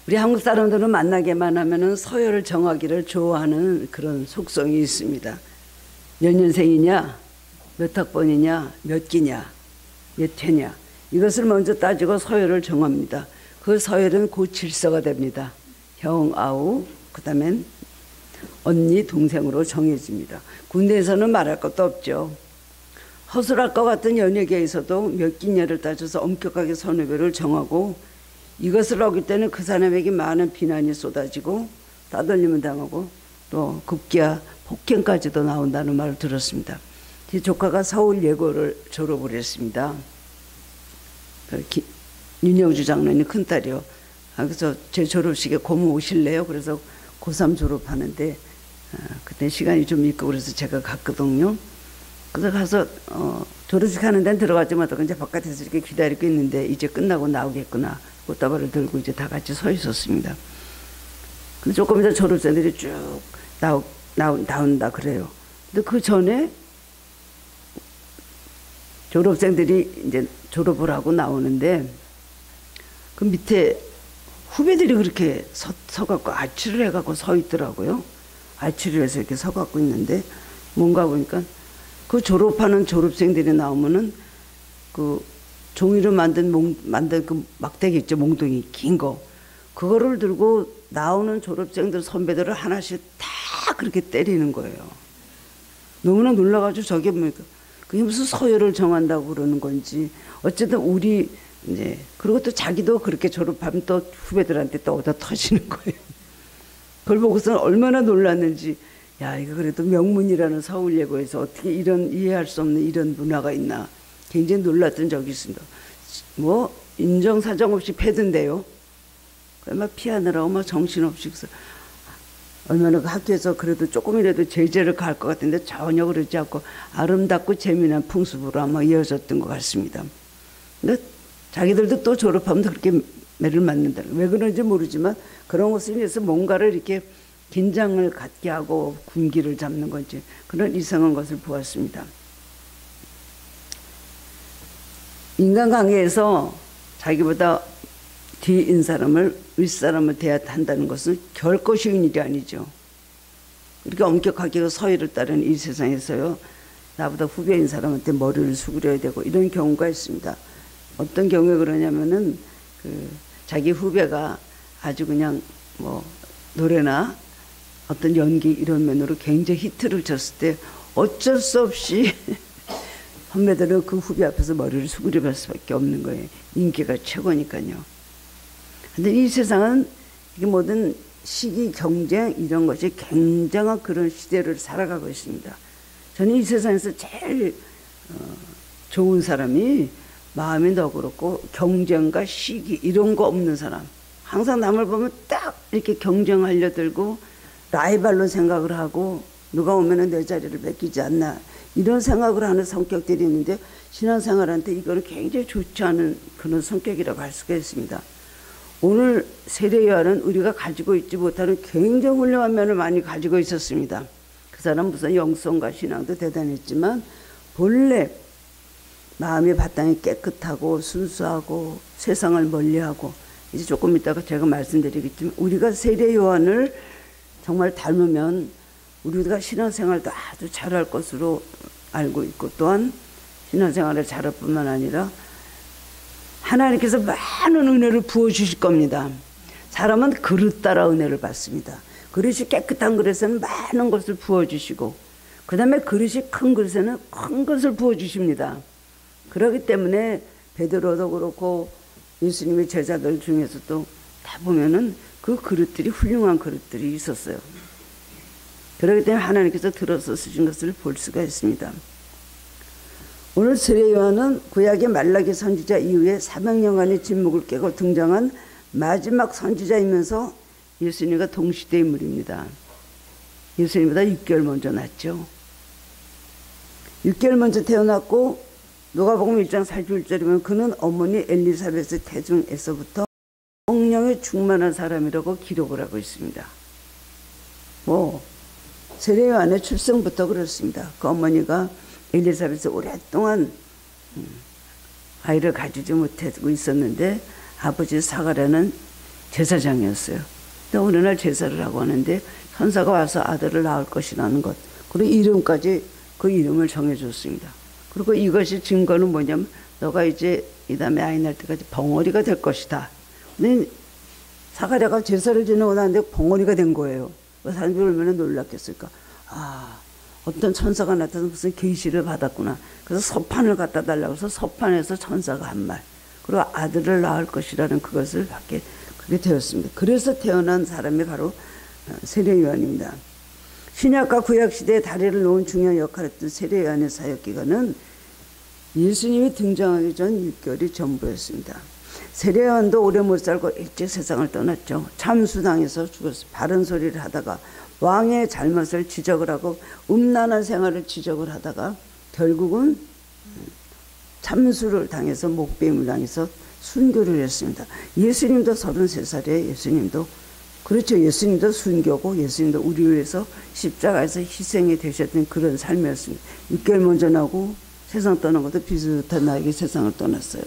우리 한국 사람들은 만나게만 하면은 서열을 정하기를 좋아하는 그런 속성이 있습니다. 몇 년생이냐, 몇 학번이냐, 몇 기냐, 몇 회냐, 이것을 먼저 따지고 서열을 정합니다. 그 서열은 곧 질서가 됩니다. 형, 아우, 그 다음엔 언니, 동생으로 정해집니다. 군대에서는 말할 것도 없죠. 허술할 것 같은 연예계에서도 몇 기냐를 따져서 엄격하게 선후배를 정하고, 이것을 어길 때는 그 사람에게 많은 비난이 쏟아지고 따돌림을 당하고 또 급기야 폭행까지도 나온다는 말을 들었습니다. 제 조카가 서울예고를 졸업을 했습니다. 윤영주 장로님 큰딸이요. 그래서 제 졸업식에 고모 오실래요? 그래서 고3 졸업하는데 그때 시간이 좀 있고 그래서 제가 갔거든요. 그래서 가서 졸업식 하는 데는 들어가지 못하고 이제 바깥에서 이렇게 기다리고 있는데 이제 끝나고 나오겠구나. 꽃다발을 들고 이제 다 같이 서 있었습니다. 근데 조금 이따 졸업생들이 쭉 나온다 그래요. 근데 그 전에 졸업생들이 이제 졸업을 하고 나오는데 그 밑에 후배들이 그렇게 서갖고 아치를 해갖고 서 있더라고요. 아치를 해서 이렇게 서갖고 있는데 뭔가 보니까 그 졸업하는 졸업생들이 나오면은 그 종이로 만든 그 막대기 있죠. 몽둥이 긴 거. 그거를 들고 나오는 졸업생들 선배들을 하나씩 다 그렇게 때리는 거예요. 너무나 놀라가지고 저게 뭡니까? 그게 무슨 서열을 정한다고 그러는 건지. 어쨌든 우리 이제 그리고 또 자기도 그렇게 졸업하면 또 후배들한테 또 얻어 터지는 거예요. 그걸 보고서는 얼마나 놀랐는지. 야, 이거 그래도 명문이라는 서울예고에서 어떻게 이런 이해할 수 없는 이런 문화가 있나. 굉장히 놀랐던 적이 있습니다. 뭐 인정사정 없이 패던데요. 막 피하느라고 막 정신없이 얼마나 그 학교에서 그래도 조금이라도 제재를 가할 것 같은데 전혀 그러지 않고 아름답고 재미난 풍습으로 아마 이어졌던 것 같습니다. 근데 자기들도 또 졸업하면 그렇게 매를 맞는다. 왜 그런지 모르지만 그런 것을 위해서 뭔가를 이렇게 긴장을 갖게 하고 군기를 잡는 건지 그런 이상한 것을 보았습니다. 인간관계에서 자기보다 뒤인 사람을 윗사람을 대해야 한다는 것은 결코 쉬운 일이 아니죠. 이렇게 엄격하게 서열을 따르는 이 세상에서요, 나보다 후배인 사람한테 머리를 숙여야 되고 이런 경우가 있습니다. 어떤 경우에 그러냐면은 자기 후배가 아주 그냥 뭐 노래나 어떤 연기 이런 면으로 굉장히 히트를 쳤을 때 어쩔 수 없이 선배들은 그 후배 앞에서 머리를 수그려볼 수밖에 없는 거예요. 인기가 최고니까요. 근데 이 세상은 이게 모든 시기, 경쟁 이런 것이 굉장한 그런 시대를 살아가고 있습니다. 저는 이 세상에서 제일 좋은 사람이 마음이 너그럽고 경쟁과 시기 이런 거 없는 사람. 항상 남을 보면 딱 이렇게 경쟁하려 들고 라이벌로 생각을 하고 누가 오면은 내 자리를 뺏기지 않나 이런 생각을 하는 성격들이 있는데 신앙생활한테 이거는 굉장히 좋지 않은 그런 성격이라고 할 수가 있습니다. 오늘 세례요한은 우리가 가지고 있지 못하는 굉장히 훌륭한 면을 많이 가지고 있었습니다. 그 사람 무슨 영성과 신앙도 대단했지만 본래 마음의 바탕이 깨끗하고 순수하고 세상을 멀리하고 이제 조금 이따가 제가 말씀드리겠지만 우리가 세례요한을 정말 닮으면 우리가 신앙생활도 아주 잘할 것으로 알고 있고 또한 신앙생활을 잘할 뿐만 아니라 하나님께서 많은 은혜를 부어주실 겁니다. 사람은 그릇 따라 은혜를 받습니다. 그릇이 깨끗한 그릇에는 많은 것을 부어주시고 그 다음에 그릇이 큰 그릇에는 큰 것을 부어주십니다. 그렇기 때문에 베드로도 그렇고 예수님의 제자들 중에서도 다 보면은 그 그릇들이 훌륭한 그릇들이 있었어요. 그렇기 때문에 하나님께서 들어서 쓰신 것을 볼 수가 있습니다. 오늘 세례요한은 구약의 말라기 선지자 이후에 400년간의 침묵을 깨고 등장한 마지막 선지자이면서 예수님과 동시대 인물입니다. 예수님보다 6개월 먼저 났죠. 6개월 먼저 태어났고 누가복음 1장 41절이면 그는 어머니 엘리사벳의 태중에서부터 성령에 충만한 사람이라고 기록을 하고 있습니다. 세례요한의 출생부터 그렇습니다. 그 어머니가 엘리사벳이 오랫동안 아이를 가지지 못하고 있었는데 아버지 사가랴는 제사장이었어요. 근데 어느 날 제사를 하고 하는데 천사가 와서 아들을 낳을 것이라는 것, 그리고 이름까지 그 이름을 정해줬습니다. 그리고 이것이 증거는 뭐냐면 너가 이제 이 다음에 아이 낳을 때까지 벙어리가 될 것이다. 근데 사가랴가 제사를 지내고 나는데 벙어리가 된 거예요. 사람들이 얼마나 놀랐겠을까. 아, 어떤 천사가 나타나서 무슨 계시를 받았구나. 그래서 서판을 갖다 달라고 해서 서판에서 천사가 한 말, 그리고 아들을 낳을 것이라는 그것을 받게 그게 되었습니다. 그래서 태어난 사람이 바로 세례요한입니다. 신약과 구약 시대에 다리를 놓은 중요한 역할을 했던 세례요한의 사역 기간은 예수님이 등장하기 전 6개월이 전부였습니다. 세례요한도 오래 못 살고 일찍 세상을 떠났죠. 참수당해서 죽었어요. 바른 소리를 하다가 왕의 잘못을 지적을 하고 음란한 생활을 지적을 하다가 결국은 참수를 당해서 목배임을 당해서 순교를 했습니다. 예수님도 33살에 예수님도 그렇죠. 예수님도 순교고 예수님도 우리 위해서 십자가에서 희생이 되셨던 그런 삶이었습니다. 6개월 먼저 나고 세상 떠난 것도 비슷한 나에게 세상을 떠났어요.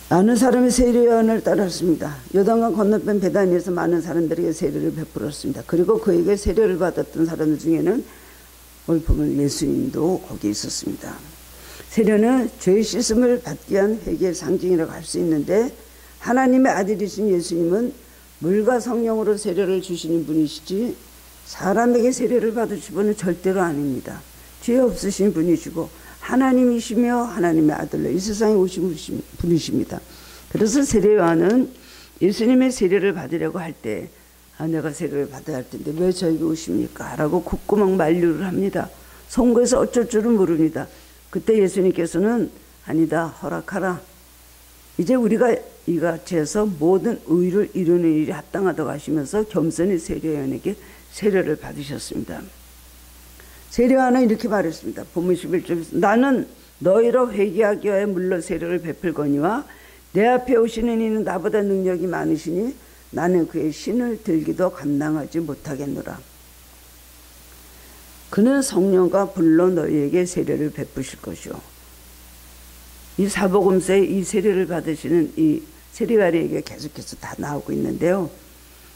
많은 사람이 세례요한을 따랐습니다. 요단강 건너편 베다니에서 많은 사람들에게 세례를 베풀었습니다. 그리고 그에게 세례를 받았던 사람들 중에는 오늘 보면 예수님도 거기 있었습니다. 세례는 죄 씻음을 받기 위한 회개의 상징이라고 할 수 있는데 하나님의 아들이신 예수님은 물과 성령으로 세례를 주시는 분이시지 사람에게 세례를 받으실 분은 절대로 아닙니다. 죄 없으신 분이시고 하나님이시며 하나님의 아들로 이 세상에 오신 분이십니다. 그래서 세례요한은 예수님의 세례를 받으려고 할 때 내가 세례를 받아야 할 텐데 왜 저에게 오십니까? 라고 콧구멍 만류를 합니다. 송구해서 어쩔 줄은 모릅니다. 그때 예수님께서는 아니다, 허락하라. 이제 우리가 이같이 해서 모든 의를 이루는 일이 합당하다고 하시면서 겸손히 세례요한에게 세례를 받으셨습니다. 세례요한은 이렇게 말했습니다. 본문 11절에서 나는 너희로 회개하기 위하여 물로 세례를 베풀거니와 내 앞에 오시는 이는 나보다 능력이 많으시니 나는 그의 신을 들기도 감당하지 못하겠노라. 그는 성령과 불로 너희에게 세례를 베푸실 것이요. 이 사복음서에 이 세례를 받으시는 이 세례요한에게 계속해서 다 나오고 있는데요.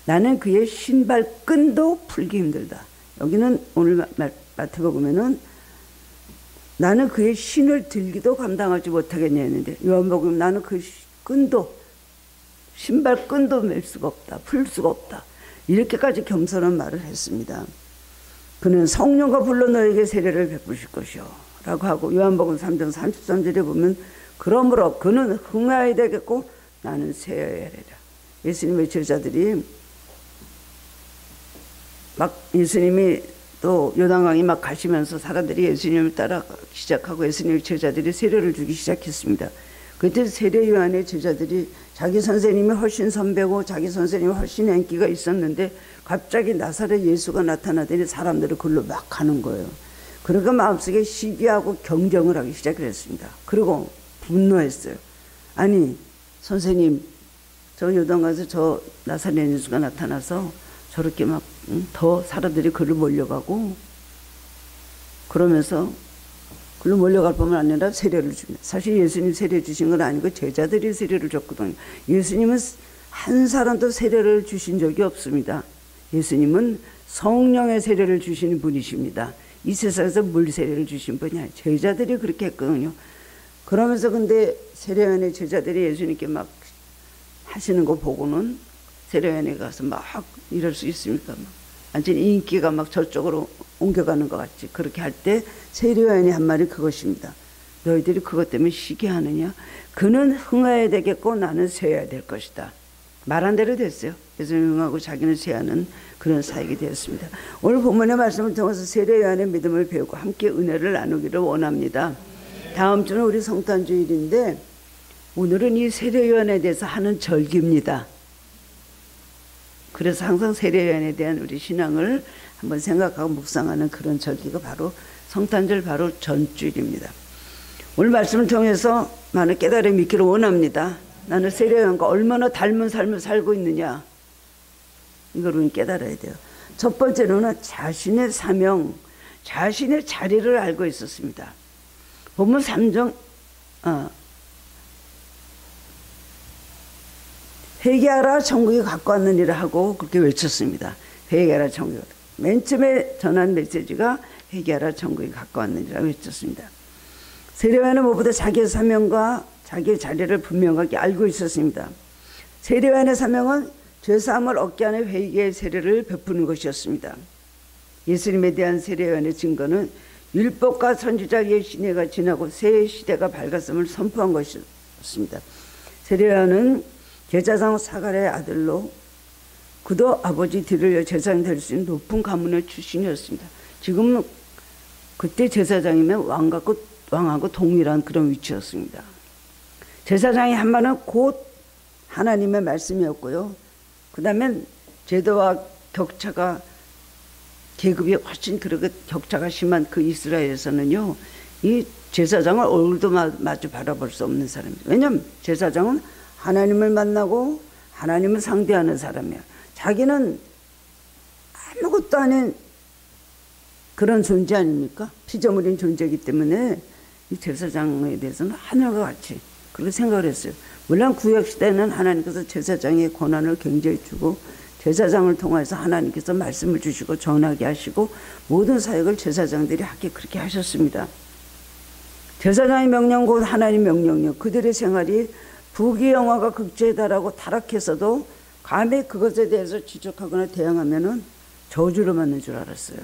나는 그의 신발끈도 풀기 힘들다. 여기는 오늘 마태복음에는 나는 그의 신을 들기도 감당하지 못하겠냐 했는데 요한복음 나는 그 끈도 신발끈도 맬 수가 없다. 풀 수가 없다. 이렇게까지 겸손한 말을 했습니다. 그는 성령과 불로 너에게 세례를 베푸실 것이요 라고 하고 요한복음 3장 33절에 보면 그러므로 그는 흥하여야 되겠고 나는 세어야 하리라. 예수님의 제자들이 막 예수님이 또 요단강이 막 가시면서 사람들이 예수님을 따라가기 시작하고 예수님의 제자들이 세례를 주기 시작했습니다. 그때 세례요한의 제자들이 자기 선생님이 훨씬 선배고 자기 선생님이 훨씬 인기가 있었는데 갑자기 나사렛 예수가 나타나더니 사람들이 그걸로 막 가는 거예요. 그러니까 마음속에 시기하고 경쟁을 하기 시작했습니다. 그리고 분노했어요. 아니 선생님 저 요단강에서 저 나사렛 예수가 나타나서 저렇게 막 더 사람들이 그를 몰려가고 그러면서 그로 몰려갈 뿐만 아니라 세례를 줍니다. 사실 예수님 세례 주신 건 아니고 제자들이 세례를 줬거든요. 예수님은 한 사람도 세례를 주신 적이 없습니다. 예수님은 성령의 세례를 주시는 분이십니다. 이 세상에서 물 세례를 주신 분이 아니에요. 제자들이 그렇게 했거든요. 그러면서 근데 세례요한의 제자들이 예수님께 막 하시는 거 보고는 세례요한에 가서 막 이럴 수 있습니까? 완전히 인기가 막 저쪽으로 옮겨가는 것 같지. 그렇게 할 때 세례요한이 한 말이 그것입니다. 너희들이 그것 때문에 시기하느냐? 그는 흥해야 되겠고 나는 쇠야 될 것이다. 말한 대로 됐어요. 예수님 흥하고 자기는 쇠하는 그런 사역이 되었습니다. 오늘 본문의 말씀을 통해서 세례요한의 믿음을 배우고 함께 은혜를 나누기를 원합니다. 다음 주는 우리 성탄주일인데 오늘은 이 세례요한에 대해서 하는 절기입니다. 그래서 항상 세례요한에 대한 우리 신앙을 한번 생각하고 묵상하는 그런 절기가 바로 성탄절 바로 전주일입니다. 오늘 말씀을 통해서 많은 깨달음이 있기를 원합니다. 나는 세례요한과 얼마나 닮은 삶을 살고 있느냐 이걸 우리는 깨달아야 돼요. 첫 번째로는 자신의 사명, 자신의 자리를 알고 있었습니다. 본문 3장 회개하라 천국이 갖고 왔느니라 하고 그렇게 외쳤습니다. 회개하라 천국이. 맨 처음에 전한 메시지가 회개하라 천국이 갖고 왔느니라 외쳤습니다. 세례요한은 무엇보다 자기의 사명과 자기의 자리를 분명하게 알고 있었습니다. 세례요한의 사명은 죄사함을 얻게 하는 회개의 세례를 베푸는 것이었습니다. 예수님에 대한 세례요한의 증거는 율법과 선지자의 시대가 지나고 새 시대가 밝았음을 선포한 것이었습니다. 세례요한은 제사장 사가랴의 아들로 그도 아버지 뒤를 이어 제사장이 될 수 있는 높은 가문의 출신이었습니다. 지금은 그때 제사장이면 왕하고 동일한 그런 위치였습니다. 제사장의 한 말은 곧 하나님의 말씀이었고요. 그 다음에 제도와 격차가 계급이 훨씬 그렇게 격차가 심한 그 이스라엘에서는요, 이 제사장을 얼굴도 마주 바라볼 수 없는 사람이에요. 왜냐하면 제사장은 하나님을 만나고 하나님을 상대하는 사람이에요. 자기는 아무것도 아닌 그런 존재 아닙니까? 피조물인 존재이기 때문에 이 제사장에 대해서는 하늘과 같이 그렇게 생각을 했어요. 물론 구약시대에는 하나님께서 제사장의 권한을 굉장히 주고 제사장을 통해서 하나님께서 말씀을 주시고 전하게 하시고 모든 사역을 제사장들이 하게 그렇게 하셨습니다. 제사장의 명령 곧 하나님 명령이요. 그들의 생활이 부귀영화가 극주에 달하고 타락해서도 감히 그것에 대해서 지적하거나 대항하면은 저주를 받는 줄 알았어요.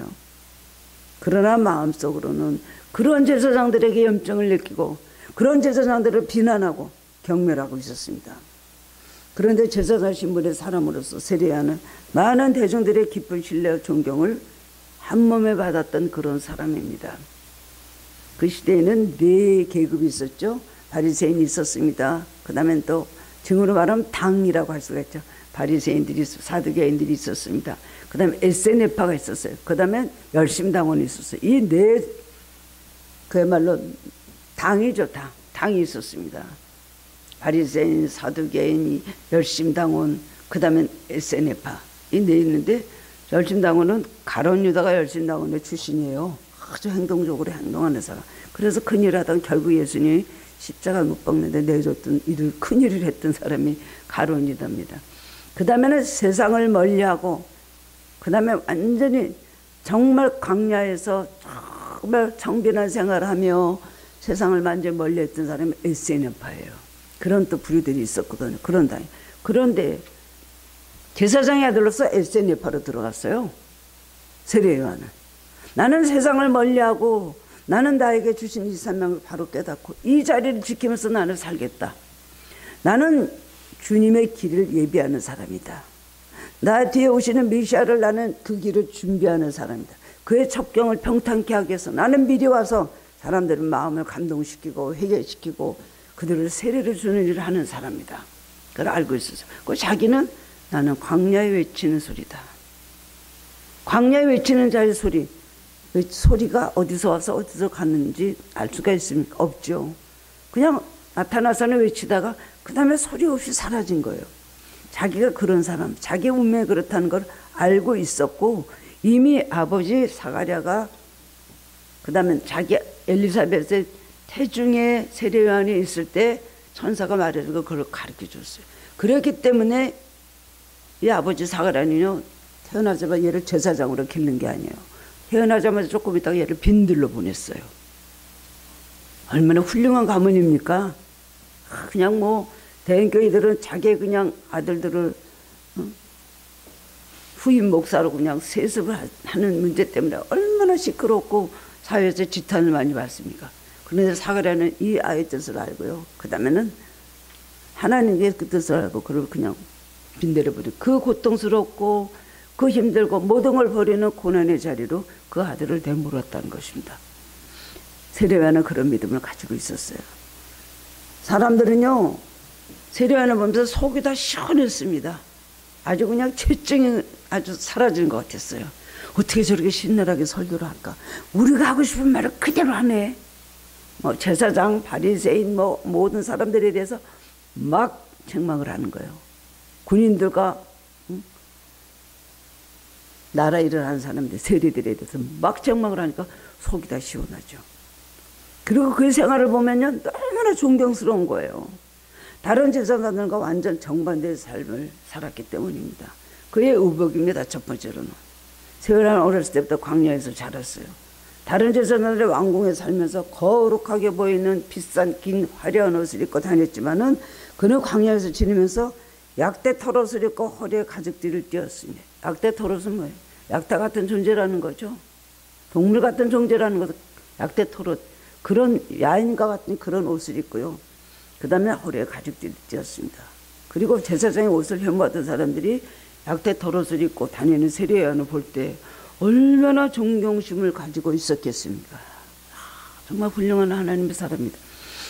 그러나 마음속으로는 그런 제사장들에게 염증을 느끼고 그런 제사장들을 비난하고 경멸하고 있었습니다. 그런데 제사장 신분의 사람으로서 세례요한은 많은 대중들의 깊은 신뢰와 존경을 한몸에 받았던 그런 사람입니다. 그 시대에는 네 계급이 있었죠. 바리새인이 있었습니다. 그 다음엔 또 증으로 말하면 당이라고 할 수가 있죠. 바리새인들이 사두개인들이 있었습니다. 그 다음에 에세네파가 있었어요. 그 다음에 열심당원이 있었어요. 이 네 그야말로 당이죠. 당이 있었습니다. 바리새인, 사두개인, 열심당원, 그 다음에 에세네파 이 네 있는데 열심당원은 가룟 유다가 열심당원의 출신이에요. 아주 행동적으로 행동하는 사람. 그래서 큰일을 하다가 결국 예수님이 십자가 못 박는데 내줬던 일을 큰일을 했던 사람이 가룟 유다입니다. 그 다음에는 세상을 멀리하고 그 다음에 완전히 정말 광야에서 정말 청빈한 생활을 하며 세상을 완전히 멀리했던 사람이 에세네파예요. 그런 또 부류들이 있었거든요. 그런데 제사장의 아들로서 에세네파로 들어갔어요. 세례요한은. 나는 세상을 멀리하고 나는 나에게 주신 이 사명을 바로 깨닫고 이 자리를 지키면서 나는 살겠다. 나는 주님의 길을 예비하는 사람이다. 나 뒤에 오시는 메시아를 나는 그 길을 준비하는 사람이다. 그의 첩경을 평탄케 하기 위해서 나는 미리 와서 사람들의 마음을 감동시키고 회개시키고 그들을 세례를 주는 일을 하는 사람이다. 그걸 알고 있었어요. 그 자기는 나는 광야에 외치는 소리다. 광야에 외치는 자의 소리. 소리가 어디서 와서 어디서 갔는지 알 수가 있습니까? 없죠. 그냥 나타나서는 외치다가 그 다음에 소리 없이 사라진 거예요. 자기가 그런 사람, 자기 운명이 그렇다는 걸 알고 있었고 이미 아버지 사가랴가 그 다음에 자기 엘리사벳의 태중에 세례요한이 있을 때 천사가 말해준 거 그걸 가르쳐 줬어요. 그렇기 때문에 이 아버지 사가랴는요 태어나자마자 얘를 제사장으로 기른 게 아니에요. 태어나자마자 조금 있다가 얘를 빈들로 보냈어요. 얼마나 훌륭한 가문입니까? 그냥 뭐 대인교회들은 자기 그냥 아들들을 후임 목사로 그냥 세습을 하는 문제 때문에 얼마나 시끄럽고 사회에서 지탄을 많이 받습니까? 그런데 사가랴는 이 아이의 뜻을 알고요. 그 다음에는 하나님의 그 뜻을 알고 그걸 그냥 빈대로 버리고 그 고통스럽고 그 힘들고 모든 걸 버리는 고난의 자리로 그 아들을 내몰았다는 것입니다. 세례요한은 그런 믿음을 가지고 있었어요. 사람들은요 세례요한을 보면서 속이 다 시원했습니다. 아주 그냥 채증이 아주 사라지는 것 같았어요. 어떻게 저렇게 신랄하게 설교를 할까? 우리가 하고 싶은 말을 그대로 하네. 뭐 제사장, 바리새인 뭐 모든 사람들에 대해서 막 책망을 하는 거예요. 군인들과 나라 일을 하는 사람들, 세리들에 대해서 막 책망을 하니까 속이 다 시원하죠. 그리고 그 생활을 보면요 너무나 존경스러운 거예요. 다른 제사장들과 완전 정반대의 삶을 살았기 때문입니다. 그의 의복입니다. 첫 번째로는 세월한 어렸을 때부터 광야에서 자랐어요. 다른 제사장들의 왕궁에 살면서 거룩하게 보이는 비싼 긴 화려한 옷을 입고 다녔지만은 그는 광야에서 지내면서 약대 털옷을 입고 허리에 가죽띠를 띄었습니다. 약대 털옷은 뭐예요? 약대 같은 존재라는 거죠. 동물 같은 존재라는 것은 약대 털옷, 그런 야인과 같은 그런 옷을 입고요. 그 다음에 허리에 가죽띠를 띄었습니다. 그리고 제사장의 옷을 혐오하던 사람들이 약대 털옷을 입고 다니는 세례요한을 볼 때 얼마나 존경심을 가지고 있었겠습니까? 정말 훌륭한 하나님의 사람입니다.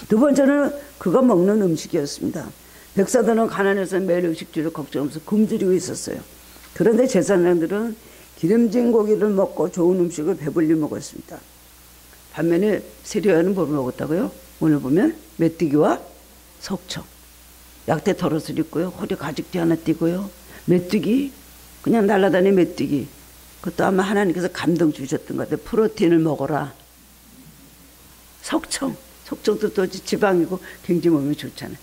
두 번째는 그가 먹는 음식이었습니다. 백사들은 가난해서 매일 의식주를 걱정하면서 굶주리고 있었어요. 그런데 제사장들은 기름진 고기를 먹고 좋은 음식을 배불리 먹었습니다. 반면에 세례요한은 뭘 먹었다고요? 오늘 보면 메뚜기와 석청, 약대 털옷을 입고요. 허리 가죽띠 하나 띄고요. 메뚜기, 그냥 날아다니는 메뚜기. 그것도 아마 하나님께서 감동 주셨던 것 같아요. 프로틴을 먹어라. 석청도 또 지방이고 굉장히 몸에 좋잖아요.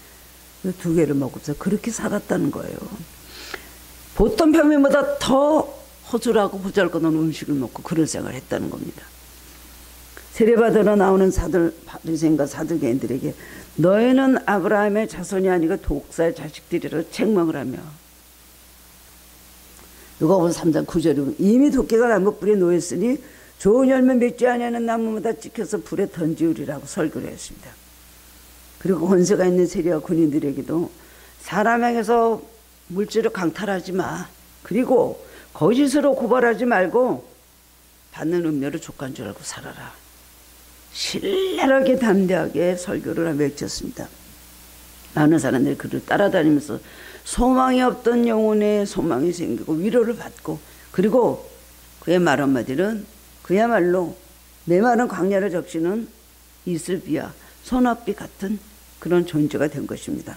두 개를 먹고서 그렇게 살았다는 거예요. 보통 평민보다 더 허술하고 보잘것없는 음식을 먹고 그런 생각을 했다는 겁니다. 세례받으러 나오는 바리새인과 사두개인들에게 너희는 아브라함의 자손이 아니고 독사의 자식들이라고 책망을 하며, 누가복음 3장 9절에 이미 도끼가 나무뿌리에 놓였으니 좋은 열매 맺지 아니하는 나무마다 찍혀서 불에 던지우리라고 설교를 했습니다. 그리고 권세가 있는 세리와 군인들에게도 사람에게서 물질을 강탈하지 마. 그리고 거짓으로 고발하지 말고 받는 음료를 족간 줄 알고 살아라. 신랄하게 담대하게 설교를 외쳤습니다. 많은 사람들이 그를 따라다니면서 소망이 없던 영혼에 소망이 생기고 위로를 받고, 그리고 그의 말 한마디는 그야말로 메마른 광야를 적시는 이슬비야 소낙비 같은 그런 존재가 된 것입니다.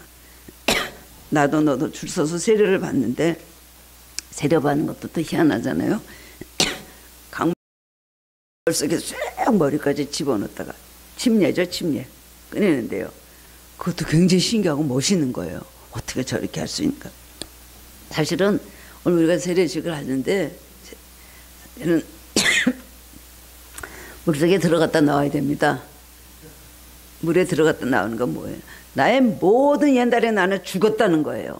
나도 너도 줄 서서 세례를 받는데, 세례 받는 것도 또 희한하잖아요. 강물 속에 쭉 머리까지 집어넣다가 침례죠, 침례 꺼내는데요. 그것도 굉장히 신기하고 멋있는 거예요. 어떻게 저렇게 할 수 있는가. 사실은 오늘 우리가 세례식을 하는데 얘는 물속에 들어갔다 나와야 됩니다. 물에 들어갔다 나오는 건 뭐예요? 나의 모든 옛날에 나는 죽었다는 거예요.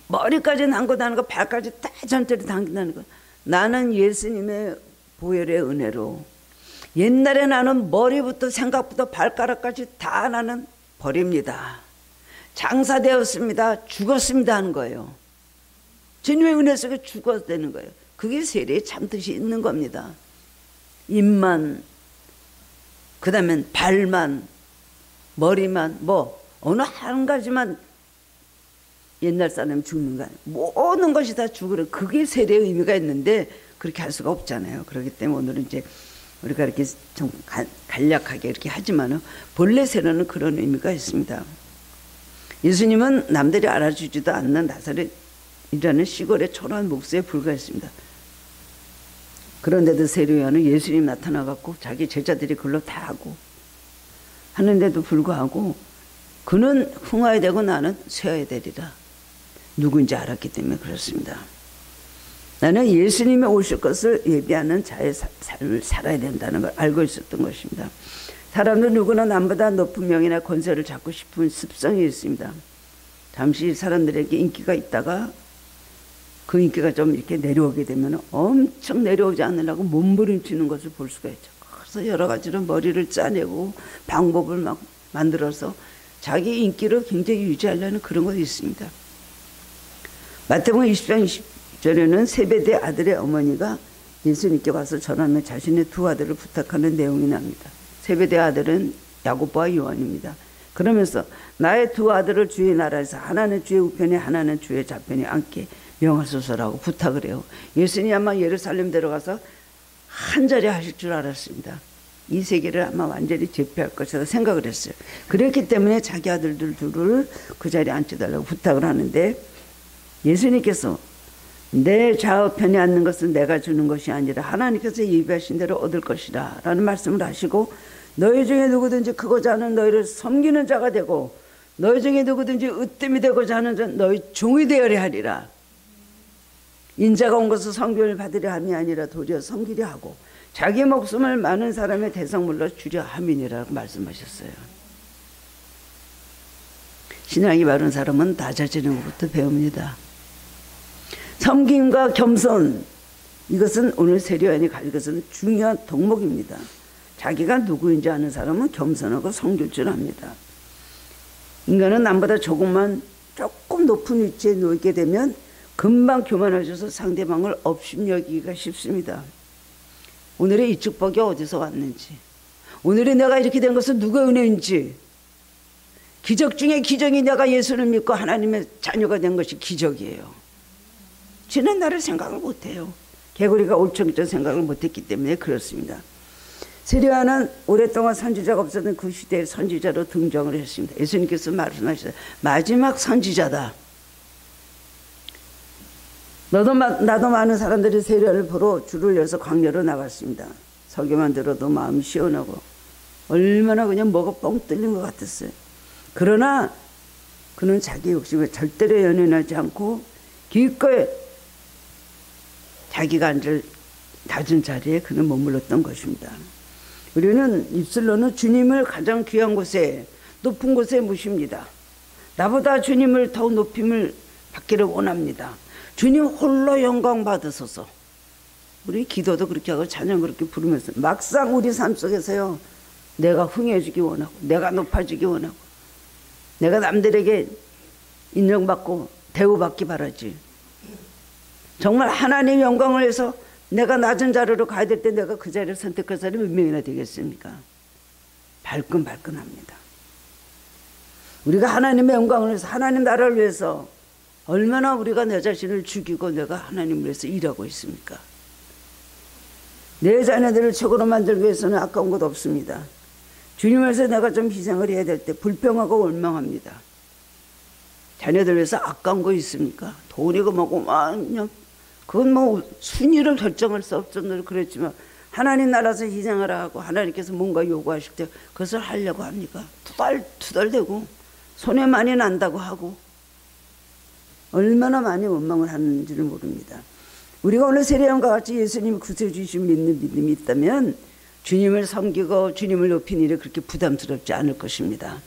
머리까지 담고다는 거, 발까지 다 전체를 당긴다는 거. 나는 예수님의 보혈의 은혜로 옛날에 나는 머리부터 생각부터 발가락까지 다 나는 버립니다. 장사되었습니다. 죽었습니다 하는 거예요. 주님의 은혜 속에 죽어야 되는 거예요. 그게 세례의 참 뜻이 있는 겁니다. 입만, 그 다음엔 발만, 머리만, 어느 한 가지만 옛날 사람이 죽는 거 아니에요. 모든 것이 다 죽으려. 그게 세례의 의미가 있는데 그렇게 할 수가 없잖아요. 그렇기 때문에 오늘은 이제 우리가 이렇게 좀 간략하게 이렇게 하지만은 본래 세례는 그런 의미가 있습니다. 예수님은 남들이 알아주지도 않는 나사렛이라는 시골의 초라한 목수에 불과했습니다. 그런데도 세례요한은 예수님 나타나갖고 자기 제자들이 그걸로 다 하고 하는데도 불구하고 그는 흥하야 되고 나는 쇠해야 되리라. 누구인지 알았기 때문에 그렇습니다. 나는 예수님이 오실 것을 예비하는 자의 삶을 살아야 된다는 걸 알고 있었던 것입니다. 사람들 누구나 남보다 높은 명예나 권세를 잡고 싶은 습성이 있습니다. 잠시 사람들에게 인기가 있다가 그 인기가 좀 이렇게 내려오게 되면 엄청 내려오지 않으려고 몸부림치는 것을 볼 수가 있죠. 그래서 여러 가지로 머리를 짜내고 방법을 막 만들어서 자기 인기를 굉장히 유지하려는 그런 것이 있습니다. 마태복음 20장 20절에는 세베대 아들의 어머니가 예수님께 와서 전하며 자신의 두 아들을 부탁하는 내용이 납니다. 세베대 아들은 야고보와 요한입니다. 그러면서 나의 두 아들을 주의 나라에서 하나는 주의 우편에 하나는 주의 좌편에 앉게 명하소서라고 부탁을 해요. 예수님이 아마 예루살렘 들어가서 한 자리 하실 줄 알았습니다. 이 세계를 아마 완전히 제패할 것이라 생각을 했어요. 그렇기 때문에 자기 아들들 둘을 그 자리에 앉혀달라고 부탁을 하는데, 예수님께서 내 좌우편에 앉는 것은 내가 주는 것이 아니라 하나님께서 예비하신 대로 얻을 것이라 라는 말씀을 하시고, 너희 중에 누구든지 크고자 하는 너희를 섬기는 자가 되고 너희 중에 누구든지 으뜸이 되고자 하는 자는 너희 종이 되어야 하리라. 인자가 온 것은 성교를 받으려 함이 아니라 도리어 섬기려 하고 자기 목숨을 많은 사람의 대성물로 주려 함이니라고 말씀하셨어요. 신앙이 바른 사람은 낮아지는 것부터 배웁니다. 섬김과 겸손, 이것은 오늘 세례요한이 가진 것은 중요한 덕목입니다. 자기가 누구인지 아는 사람은 겸손하고 섬길 줄 압니다. 인간은 남보다 조금 높은 위치에 놓이게 되면 금방 교만하셔서 상대방을 업신여기기가 쉽습니다. 오늘의 이 축복이 어디서 왔는지, 오늘의 내가 이렇게 된 것은 누구의 은혜인지, 기적 중에 기적이 내가 예수를 믿고 하나님의 자녀가 된 것이 기적이에요. 지는 나를 생각을 못해요. 개구리가 올챙이처럼 생각을 못했기 때문에 그렇습니다. 세례요한은 오랫동안 선지자가 없었던 그 시대의 선지자로 등장을 했습니다. 예수님께서 말씀하셨어요. 마지막 선지자다. 나도 많은 사람들이 세례요한을 보러 줄을 이어서 광야로 나갔습니다. 설교만 들어도 마음이 시원하고 얼마나 그냥 뭐가 뻥 뚫린 것 같았어요. 그러나 그는 자기 욕심에 절대로 연연하지 않고 기꺼이 자기가 앉을 낮은 자리에 그는 머물렀던 것입니다. 우리는 입술로는 주님을 가장 귀한 곳에, 높은 곳에 모십니다. 나보다 주님을 더 높임을 받기를 원합니다. 주님 홀로 영광 받으소서. 우리 기도도 그렇게 하고 찬양 그렇게 부르면서 막상 우리 삶 속에서요, 내가 흥해지기 원하고 내가 높아지기 원하고 내가 남들에게 인정받고 대우받기 바라지. 정말 하나님 영광을 위해서 내가 낮은 자리로 가야 될 때 내가 그 자리를 선택할 사람이 몇 명이나 되겠습니까? 발끈발끈합니다. 우리가 하나님의 영광을 위해서, 하나님 나라를 위해서 얼마나 우리가 내 자신을 죽이고 내가 하나님을 위해서 일하고 있습니까? 내 자녀들을 최고로 만들기 위해서는 아까운 것 없습니다. 주님을 위해서 내가 좀 희생을 해야 될 때 불평하고 원망합니다. 자녀들 위해서 아까운 거 있습니까? 돈이고 뭐고 그냥 그건 뭐 순위를 결정할 수 없을 정도로 그랬지만 하나님 나라에서 희생하라 하고 하나님께서 뭔가 요구하실 때 그것을 하려고 합니까? 투덜대고 손해 많이 난다고 하고 얼마나 많이 원망을 하는지를 모릅니다. 우리가 오늘 세례요한과 같이 예수님이 구세주이신 믿는 믿음이 있다면 주님을 섬기고 주님을 높이는 일이 그렇게 부담스럽지 않을 것입니다.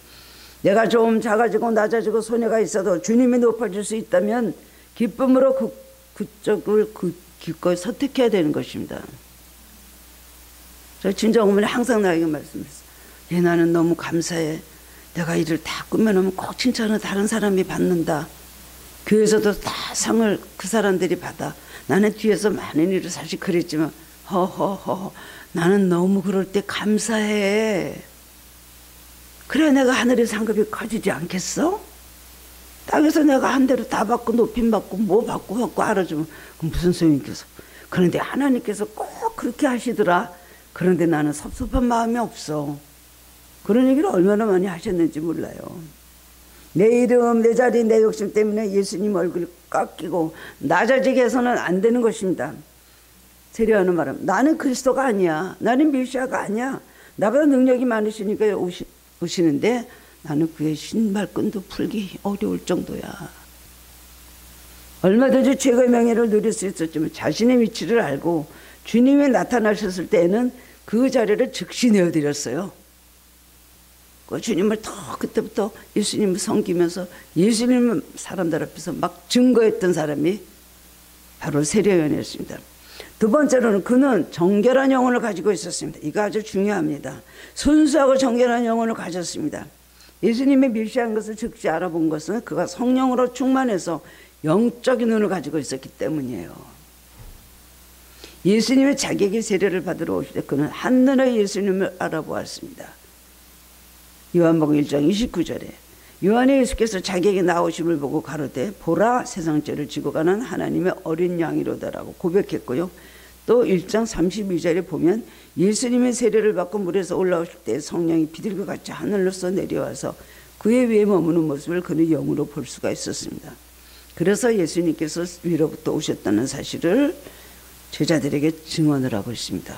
내가 좀 작아지고 낮아지고 손해가 있어도 주님이 높아질 수 있다면 기쁨으로 그쪽을 기꺼이 선택해야 되는 것입니다. 저 친정어머니 항상 나에게 말씀했어요. 얘 나는 너무 감사해. 내가 일을 다 꾸며놓으면 꼭 칭찬을 다른 사람이 받는다. 교회에서도 다 상을 그 사람들이 받아. 나는 뒤에서 많은 일을 사실 그랬지만 허허허 나는 너무 그럴 때 감사해. 그래 내가 하늘의 상급이 커지지 않겠어? 땅에서 내가 한 대로 다 받고 높임 받고 뭐 받고 알아주면 그럼 무슨 소용이겠어? 그런데 하나님께서 꼭 그렇게 하시더라. 그런데 나는 섭섭한 마음이 없어. 그런 얘기를 얼마나 많이 하셨는지 몰라요. 내 이름, 내 자리, 내 욕심 때문에 예수님 얼굴을 깎이고 낮아지게 해서는 안 되는 것입니다. 세례요한은 말하면 나는 그리스도가 아니야. 나는 메시아가 아니야. 나보다 능력이 많으시니까 오시는데 나는 그의 신발끈도 풀기 어려울 정도야. 얼마든지 최고의 명예를 누릴 수 있었지만 자신의 위치를 알고 주님이 나타나셨을 때에는 그 자리를 즉시 내어드렸어요. 그 주님을 더 그때부터 예수님을 섬기면서 예수님을 사람들 앞에서 막 증거했던 사람이 바로 세례요한이었습니다. 두 번째로는 그는 정결한 영혼을 가지고 있었습니다. 이거 아주 중요합니다. 순수하고 정결한 영혼을 가졌습니다. 예수님의 메시아인 것을 즉시 알아본 것은 그가 성령으로 충만해서 영적인 눈을 가지고 있었기 때문이에요. 예수님의 자기에게 세례를 받으러 오실 때 그는 한눈에 예수님을 알아보았습니다. 요한복음 1장 29절에 요한이 예수께서 자기에게 나오심을 보고 가로되 보라 세상 죄를 지고 가는 하나님의 어린 양이로다라고 고백했고요. 또 1장 32절에 보면 예수님의 세례를 받고 물에서 올라오실 때 성령이 비둘기 같이 하늘로서 내려와서 그의 위에 머무는 모습을 그는 영으로 볼 수가 있었습니다. 그래서 예수님께서 위로부터 오셨다는 사실을 제자들에게 증언을 하고 있습니다.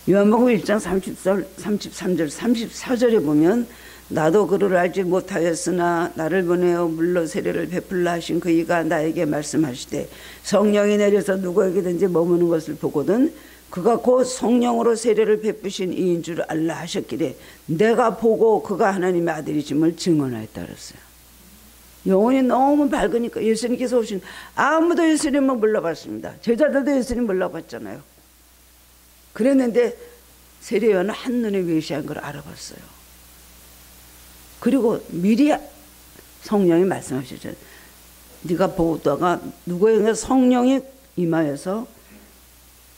요한복음 1장 33절 34절에 보면 나도 그를 알지 못하였으나 나를 보내어 물로 세례를 베풀라 하신 그 이가 나에게 말씀하시되 성령이 내려서 누구에게든지 머무는 것을 보거든 그가 곧 성령으로 세례를 베푸신 이인 줄 알라 하셨기에 내가 보고 그가 하나님의 아들이심을 증언하였다 그랬어요. 영혼이 너무 밝으니까 예수님께서 오신 아무도 예수님을 몰라봤습니다. 제자들도 예수님 몰라봤잖아요. 그랬는데 세례요한은 한눈에 메시아인 걸 알아봤어요. 그리고 미리 성령이 말씀하시죠. 네가 보다가 누구에게 성령이 임하여서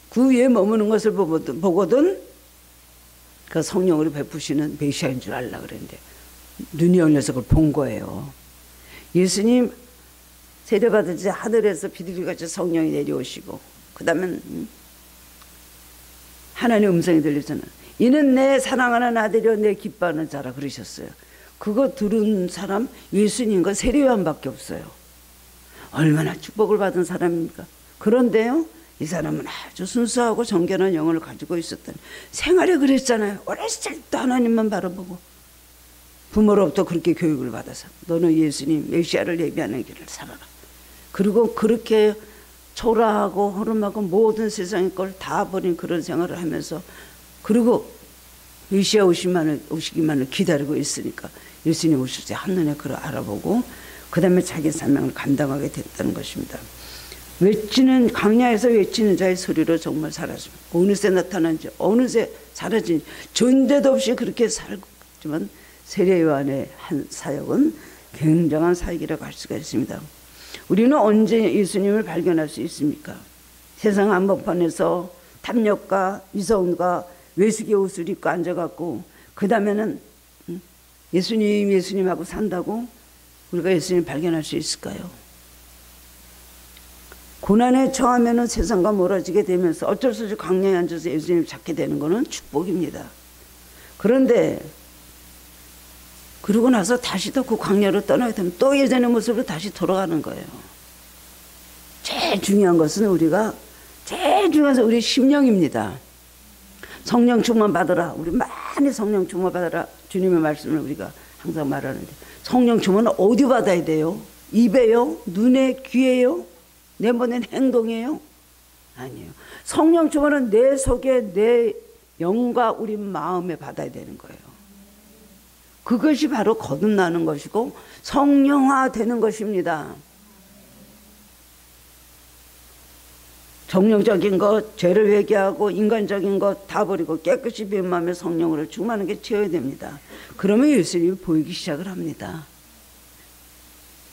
그 위에 머무는 것을 보거든 그 성령으로 베푸시는 메시아인 줄 알라 그랬는데 눈이 열려서 그걸 본 거예요. 예수님 세례받으시 하늘에서 비둘기같이 성령이 내려오시고 그 다음에 하나님의 음성이 들리잖아요. 이는 내 사랑하는 아들이요 내 기뻐하는 자라 그러셨어요. 그거 들은 사람 예수님과 세례요한밖에 없어요. 얼마나 축복을 받은 사람입니까? 그런데요 이 사람은 아주 순수하고 정결한 영혼을 가지고 있었던 생활이 그랬잖아요. 어렸을 때부터 하나님만 바라보고 부모로부터 그렇게 교육을 받아서 너는 예수님 메시아를 예비하는 길을 살아라. 그리고 그렇게 초라하고 허름하고 모든 세상의 걸 다 버린 그런 생활을 하면서 그리고 메시아 오시기만을 기다리고 있으니까 예수님 오실 때 한눈에 그걸 알아보고 그 다음에 자기 사명을 감당하게 됐다는 것입니다. 외치는 강야에서 외치는 자의 소리로 정말 사라집니다. 어느새 나타난지 어느새 사라진지 존재도 없이 그렇게 살지만 세례요한의 한 사역은 굉장한 사역이라고 할 수가 있습니다. 우리는 언제 예수님을 발견할 수 있습니까? 세상 한복판에서 탐욕과 이성과 외식의 옷을 입고 앉아갖고 그 다음에는 예수님하고 산다고 우리가 예수님을 발견할 수 있을까요? 고난에 처하면 세상과 멀어지게 되면서 어쩔 수 없이 광야에 앉아서 예수님을 찾게 되는 것은 축복입니다. 그런데 그러고 나서 다시 또 그 광야로 떠나게 되면 또 예전의 모습으로 다시 돌아가는 거예요. 제일 중요한 것은 제일 중요한 것은 우리 심령입니다. 성령 충만 받으라. 우리 많이 성령 충만 받으라. 주님의 말씀을 우리가 항상 말하는데 성령 충만은 어디 받아야 돼요? 입에요? 눈에? 귀에요? 내보낸 행동이에요? 아니에요. 성령 충만은 내 속에 내 영과 우리 마음에 받아야 되는 거예요. 그것이 바로 거듭나는 것이고 성령화되는 것입니다. 정령적인 것, 죄를 회개하고 인간적인 것 다 버리고 깨끗이 비운 마음에 성령으로 충만하게 채워야 됩니다. 그러면 예수님이 보이기 시작을 합니다.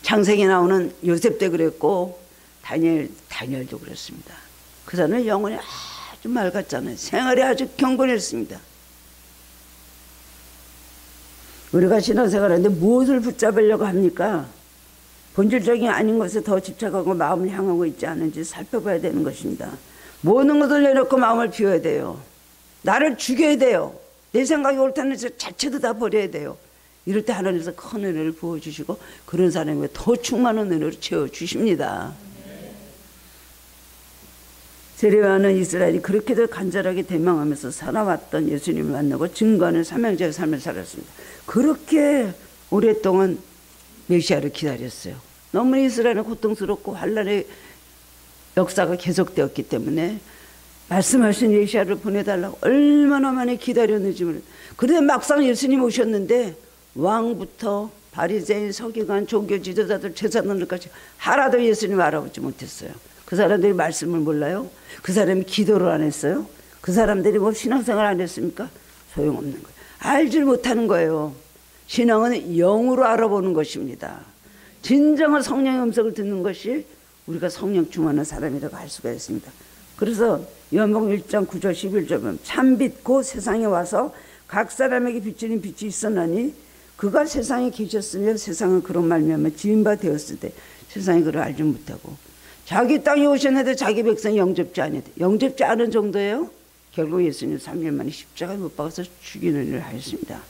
창세기에 나오는 요셉도 그랬고 다니엘도 그랬습니다. 그 사람은 영혼이 아주 맑았잖아요. 생활이 아주 경건했습니다. 우리가 신앙생활하는데 무엇을 붙잡으려고 합니까? 본질적인 아닌 것에 더 집착하고 마음을 향하고 있지 않은지 살펴봐야 되는 것입니다. 모든 것을 내놓고 마음을 비워야 돼요. 나를 죽여야 돼요. 내 생각이 옳다는 것 자체도 다 버려야 돼요. 이럴 때 하나님께서 큰 은혜를 부어주시고 그런 사람에게 더 충만한 은혜로 채워주십니다. 세례요한은 이스라엘이 그렇게도 간절하게 대망하면서 살아왔던 예수님을 만나고 증거하는 삼형제의 삶을 살았습니다. 그렇게 오랫동안 메시아를 기다렸어요. 너무 이스라엘은 고통스럽고 환난의 역사가 계속되었기 때문에 말씀하신 메시아를 보내달라고 얼마나 많이 기다렸는지 모르겠어요. 그런데 막상 예수님 오셨는데 왕부터 바리새인, 서기관, 종교 지도자들, 제사장들까지 하나도 예수님 알아보지 못했어요. 그 사람들이 말씀을 몰라요? 그 사람이 기도를 안 했어요? 그 사람들이 뭐 신앙생활 안 했습니까? 소용없는 거예요. 알질 못하는 거예요. 신앙은 영으로 알아보는 것입니다. 진정한 성령의 음성을 듣는 것이 우리가 성령 충만한 사람이라고 할 수가 있습니다. 그래서 요한복음 1장 9절 11절 보면 참빛 곧 세상에 와서 각 사람에게 비추는 빛이 있었나니 그가 세상에 계셨으며 세상은 그런 말미암아 지은 바 되었을 때 세상이 그를 알지 못하고 자기 땅에 오셨는데 자기 백성이 영접지 않았대. 영접지 않은 정도예요. 결국 예수님 3일 만에 십자가에 못 박아서 죽이는 일을 하였습니다.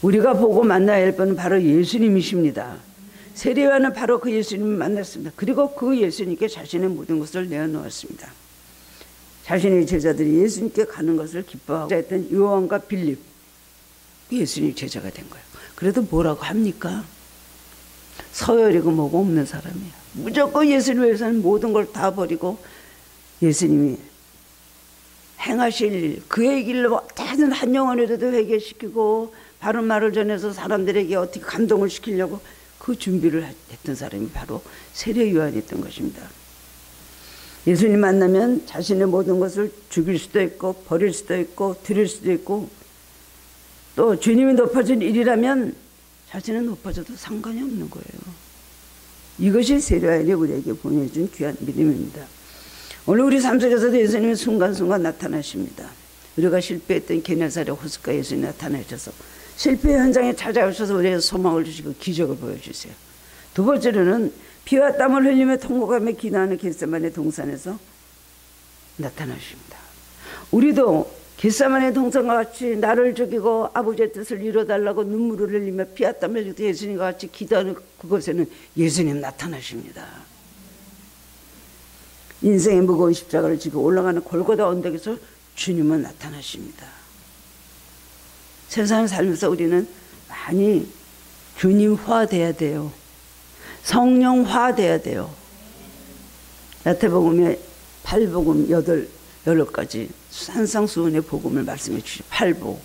우리가 보고 만나야 할 분은 바로 예수님이십니다. 세례요한은 바로 그 예수님을 만났습니다. 그리고 그 예수님께 자신의 모든 것을 내어놓았습니다. 자신의 제자들이 예수님께 가는 것을 기뻐하고 했던 요한과 빌립, 예수님 제자가 된 거예요. 그래도 뭐라고 합니까? 서열이고 뭐고 없는 사람이에요. 무조건 예수님 위해서는 모든 걸 다 버리고 예수님이 행하실 일, 그의 길로 어떻게든 한 영혼이라도 회개시키고 바른 말을 전해서 사람들에게 어떻게 감동을 시키려고 그 준비를 했던 사람이 바로 세례 요한이었던 것입니다. 예수님 만나면 자신의 모든 것을 죽일 수도 있고 버릴 수도 있고 드릴 수도 있고, 또 주님이 높아진 일이라면 자신은 높아져도 상관이 없는 거예요. 이것이 세례 요한이 우리에게 보내준 귀한 믿음입니다. 오늘 우리 삶 속에서도 예수님이 순간순간 나타나십니다. 우리가 실패했던 게네사렛 호숫가에 예수님이 나타나셔서 실패 현장에 찾아오셔서 우리에게 소망을 주시고 기적을 보여주세요. 두 번째로는 피와 땀을 흘리며 통곡하며 기도하는 겟세마네 동산에서 나타나십니다. 우리도 겟세마네 동산과 같이 나를 죽이고 아버지의 뜻을 이루어달라고 눈물을 흘리며 피와 땀을 흘리고 예수님과 같이 기도하는 그곳에는 예수님 나타나십니다. 인생의 무거운 십자가를 지고 올라가는 골고다 언덕에서 주님은 나타나십니다. 세상을 살면서 우리는 많이 주님화돼야 돼요. 성령화돼야 돼요. 마태복음에 8복음 8가지 산상수훈의 복음을 말씀해 주시죠. 8복.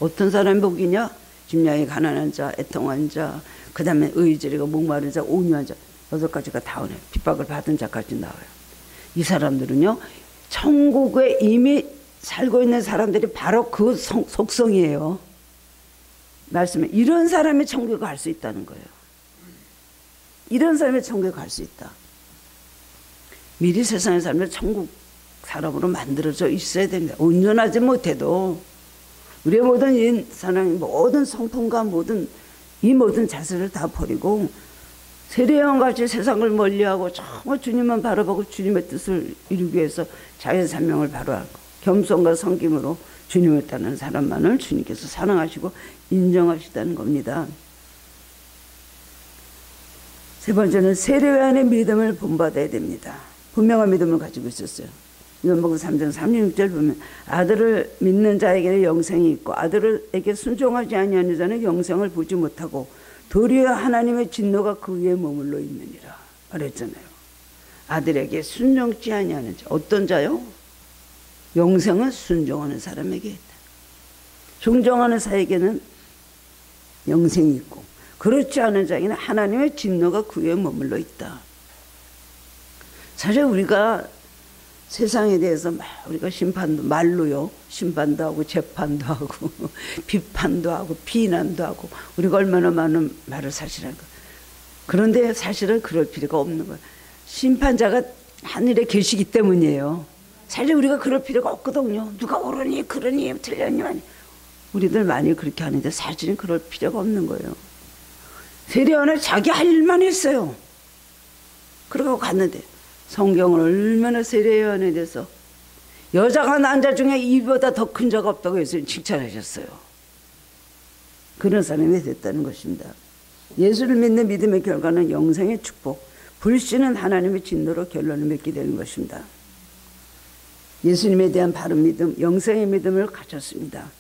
어떤 사람의 복이냐? 집량이 가난한 자, 애통한 자, 그 다음에 의지리가 목마른 자, 온유한 자, 6가지가 다 오네요. 핍박을 받은 자까지 나와요. 이 사람들은요, 천국에 이미 살고 있는 사람들이 바로 그 속성이에요. 말씀에 이런 사람이 천국에 갈 수 있다는 거예요. 이런 사람이 천국에 갈 수 있다. 미리 세상에 살면 천국 사람으로 만들어져 있어야 됩니다. 온전하지 못해도 우리의 모든 사람이 모든 성품과 이 모든 자세를 다 버리고 세례요한같이 세상을 멀리하고 정말 주님만 바라보고 주님의 뜻을 이루기 위해서 자연 산명을 바로하고 겸손과 섬김으로 주님을 따르는 사람만을 주님께서 사랑하시고 인정하시다는 겁니다. 세 번째는 세례요한의 믿음을 본받아야 됩니다. 분명한 믿음을 가지고 있었어요. 요한복음 3장 36절 보면 아들을 믿는 자에게는 영생이 있고 아들에게 순종하지 아니하는 자는 영생을 보지 못하고 도리어 하나님의 진노가 그 위에 머물러 있느니라 말했잖아요. 아들에게 순종치 아니하는 자. 어떤 자요? 영생은 순종하는 사람에게 있다. 순종하는 자에게는 영생이 있고 그렇지 않은 자에게는 하나님의 진노가 그 위에 머물러 있다. 사실 우리가 세상에 대해서 우리가 말로요, 심판도 하고 재판도 하고 비판도 하고 비난도 하고 우리가 얼마나 많은 말을 사실한가. 그런데 사실은 그럴 필요가 없는 거예요. 심판자가 하늘에 계시기 때문이에요. 사실 우리가 그럴 필요가 없거든요. 누가 옳으니 그러니 틀렸니 아니. 우리들 많이 그렇게 하는데 사실은 그럴 필요가 없는 거예요. 세례요한은 자기 할 일만 했어요. 그러고 갔는데 성경은 얼마나 세례요한에 대해서 여자가 난 자 중에 이보다 더 큰 자가 없다고 예수님 칭찬하셨어요. 그런 사람이 됐다는 것입니다. 예수를 믿는 믿음의 결과는 영생의 축복, 불신은 하나님의 진노로 결론을 맺게 되는 것입니다. 예수님에 대한 바른 믿음, 영생의 믿음을 가졌습니다.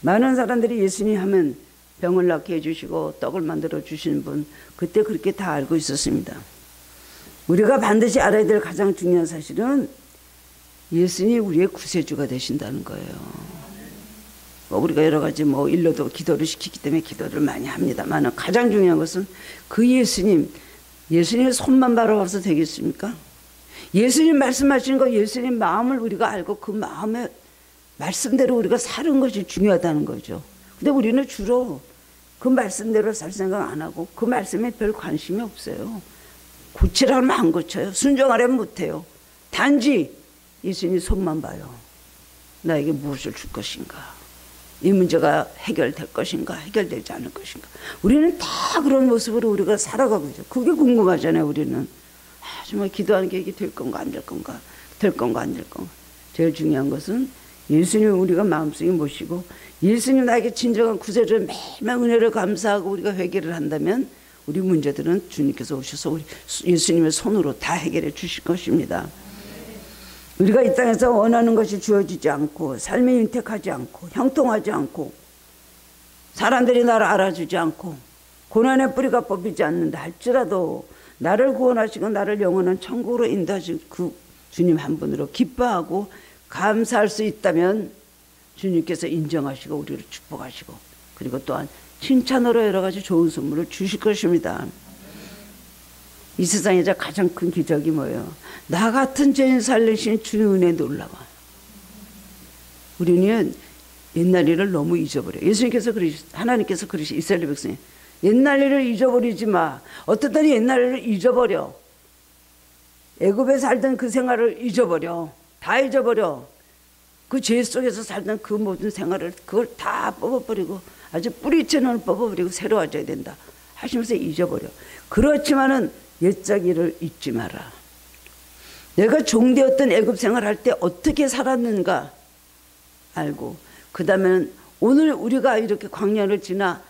많은 사람들이 예수님 하면 병을 낫게 해주시고 떡을 만들어 주시는 분, 그때 그렇게 다 알고 있었습니다. 우리가 반드시 알아야 될 가장 중요한 사실은 예수님이 우리의 구세주가 되신다는 거예요. 우리가 여러 가지 일로도 기도를 시키기 때문에 기도를 많이 합니다만 가장 중요한 것은 그 예수님의 손만 바라봐서 되겠습니까? 예수님 말씀하시는 거, 예수님 마음을 우리가 알고 그 마음의 말씀대로 우리가 사는 것이 중요하다는 거죠. 근데 우리는 주로 그 말씀대로 살 생각 안 하고 그 말씀에 별 관심이 없어요. 고치라면 안 고쳐요. 순종하려면 못해요. 단지 예수님 손만 봐요. 나에게 무엇을 줄 것인가? 이 문제가 해결될 것인가? 해결되지 않을 것인가? 우리는 다 그런 모습으로 우리가 살아가고 있죠. 그게 궁금하잖아요. 우리는 정말 기도하는 게 이게 될 건가 안 될 건가? 될 건가 안 될 건가? 제일 중요한 것은 예수님을 우리가 마음속에 모시고 예수님 나에게 진정한 구세주의 매일매일 은혜를 감사하고 우리가 회개를 한다면 우리 문제들은 주님께서 오셔서 우리 예수님의 손으로 다 해결해 주실 것입니다. 우리가 이 땅에서 원하는 것이 주어지지 않고 삶에 윤택하지 않고 형통하지 않고 사람들이 나를 알아주지 않고 고난의 뿌리가 뽑히지 않는다 할지라도 나를 구원하시고 나를 영원한 천국으로 인도하신 그 주님 한 분으로 기뻐하고 감사할 수 있다면 주님께서 인정하시고 우리를 축복하시고 그리고 또한 칭찬으로 여러 가지 좋은 선물을 주실 것입니다. 이 세상에서 가장 큰 기적이 뭐예요? 나 같은 죄인 살리신 주님 은혜 놀라워. 우리는 옛날 일을 너무 잊어버려. 예수님께서 하나님께서 그러시 이스라엘 백성이 옛날 일을 잊어버리지 마. 어떤 때는 옛날 일을 잊어버려. 애굽에 살던 그 생활을 잊어버려. 다 잊어버려. 그 죄 속에서 살던 그 모든 생활을 그걸 다 뽑아버리고 아주 뿌리채는 뽑아버리고 새로워져야 된다 하시면서 잊어버려. 그렇지만은 옛적 일을 잊지 마라. 내가 종되었던 애굽 생활할 때 어떻게 살았는가 알고 그 다음에는 오늘 우리가 이렇게 광야를 지나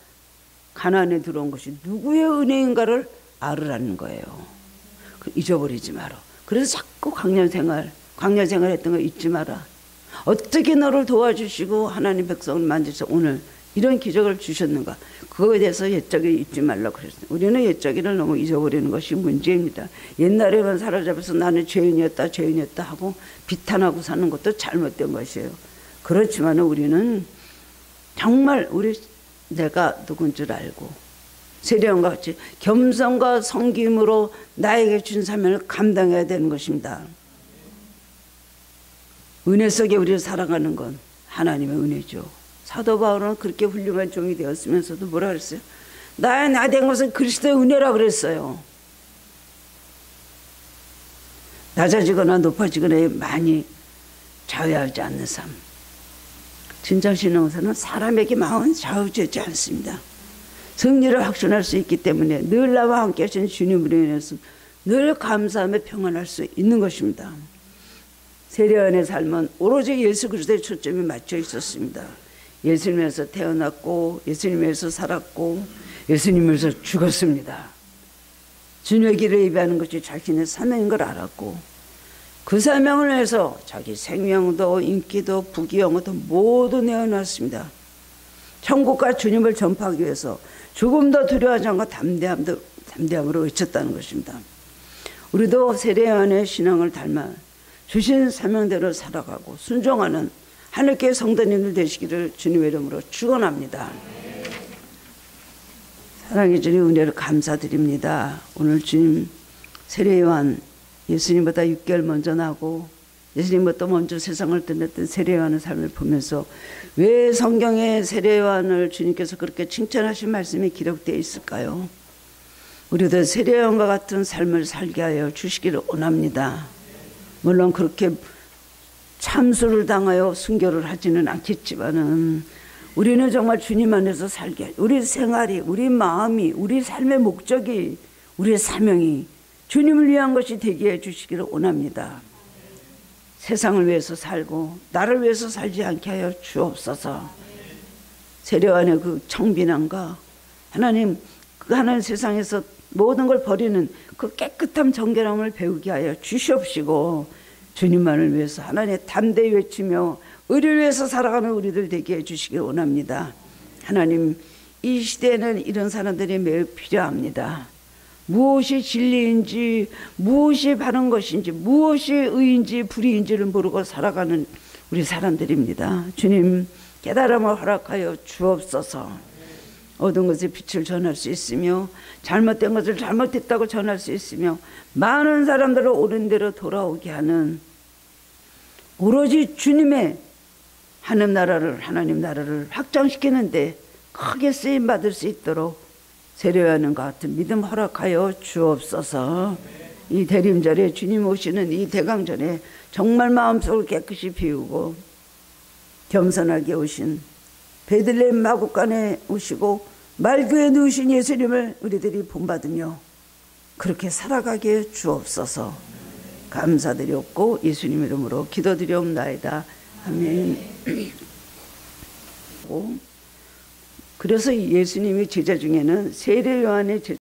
가나안에 들어온 것이 누구의 은혜인가를 알으라는 거예요. 잊어버리지 마라. 그래서 자꾸 광야 생활 했던 거 잊지 마라. 어떻게 너를 도와주시고 하나님 백성을 만드셔서 오늘 이런 기적을 주셨는가. 그거에 대해서 옛적을 잊지 말라고 그랬어요. 우리는 옛적을 너무 잊어버리는 것이 문제입니다. 옛날에만 사로잡혀서 나는 죄인이었다 하고 비탄하고 사는 것도 잘못된 것이에요. 그렇지만 우리는 정말 내가 누군 줄 알고 세례요한과 같이 겸손과 섬김으로 나에게 준 사명을 감당해야 되는 것입니다. 은혜 속에 우리를 살아가는 건 하나님의 은혜죠. 사도 바울은 그렇게 훌륭한 종이 되었으면서도 뭐라 그랬어요? 나 된 것은 그리스도의 은혜라 그랬어요. 낮아지거나 높아지거나 많이 좌우하지 않는 삶. 진정 신앙생활은 사람에게 마음은 좌우되지 않습니다. 승리를 확신할 수 있기 때문에 늘 나와 함께 하신 주님으로 인해서 늘 감사하며 평안할 수 있는 것입니다. 세례요한의 삶은 오로지 예수 그리스도의 초점이 맞춰 있었습니다. 예수님에서 태어났고 예수님에서 살았고 예수님에서 죽었습니다. 주님의 길을 예비하는 것이 자신의 사명인 걸 알았고 그 사명을 위해서 자기 생명도 인기도 부귀영화도 모두 내어놨습니다. 천국과 주님을 전파하기 위해서 조금도 두려워하지 않고 담대함으로 외쳤다는 것입니다. 우리도 세례요한의 신앙을 닮아 주신 사명대로 살아가고 순종하는 하늘교회 성도님들 되시기를 주님의 이름으로 축원합니다. 사랑의 주님 은혜를 감사드립니다. 오늘 주님 세례요한 예수님보다 6개월 먼저 나고 예수님보다 먼저 세상을 떠났던 세례요한의 삶을 보면서 왜 성경에 세례요한을 주님께서 그렇게 칭찬하신 말씀이 기록되어 있을까요? 우리도 세례요한과 같은 삶을 살게 하여 주시기를 원합니다. 물론 그렇게 참수를 당하여 순교를 하지는 않겠지만은 우리는 정말 주님 안에서 살게 우리 생활이 우리 마음이 우리 삶의 목적이 우리의 사명이 주님을 위한 것이 되게 해주시기를 원합니다. 세상을 위해서 살고 나를 위해서 살지 않게 하여 주옵소서. 세례요한의 그 청빈함과 하나님 그 하나님 세상에서 모든 걸 버리는 그 깨끗함 정결함을 배우게 하여 주시옵시고 주님만을 위해서 하나님의 담대히 외치며 의를 위해서 살아가는 우리들 되게 해주시길 원합니다. 하나님 이 시대에는 이런 사람들이 매우 필요합니다. 무엇이 진리인지 무엇이 바른 것인지 무엇이 의인지 불의인지를 모르고 살아가는 우리 사람들입니다. 주님 깨달음을 허락하여 주옵소서. 어두운 것의 빛을 전할 수 있으며 잘못된 것을 잘못했다고 전할 수 있으며 많은 사람들을 옳은 대로 돌아오게 하는 오로지 주님의 하나님 나라를 확장시키는데 크게 쓰임받을 수 있도록 세례요한과 같은 믿음 허락하여 주옵소서. 이 대림절에 주님 오시는 이 대강절에 정말 마음속을 깨끗이 비우고 겸손하게 오신 베들레헴 마구간에 오시고 말교에 누우신 예수님을 우리들이 본받으며 그렇게 살아가게 주옵소서. 감사드렸고 예수님 이름으로 기도드리옵나이다. 아멘. 그래서 예수님의 제자 중에는 세례요한의 제자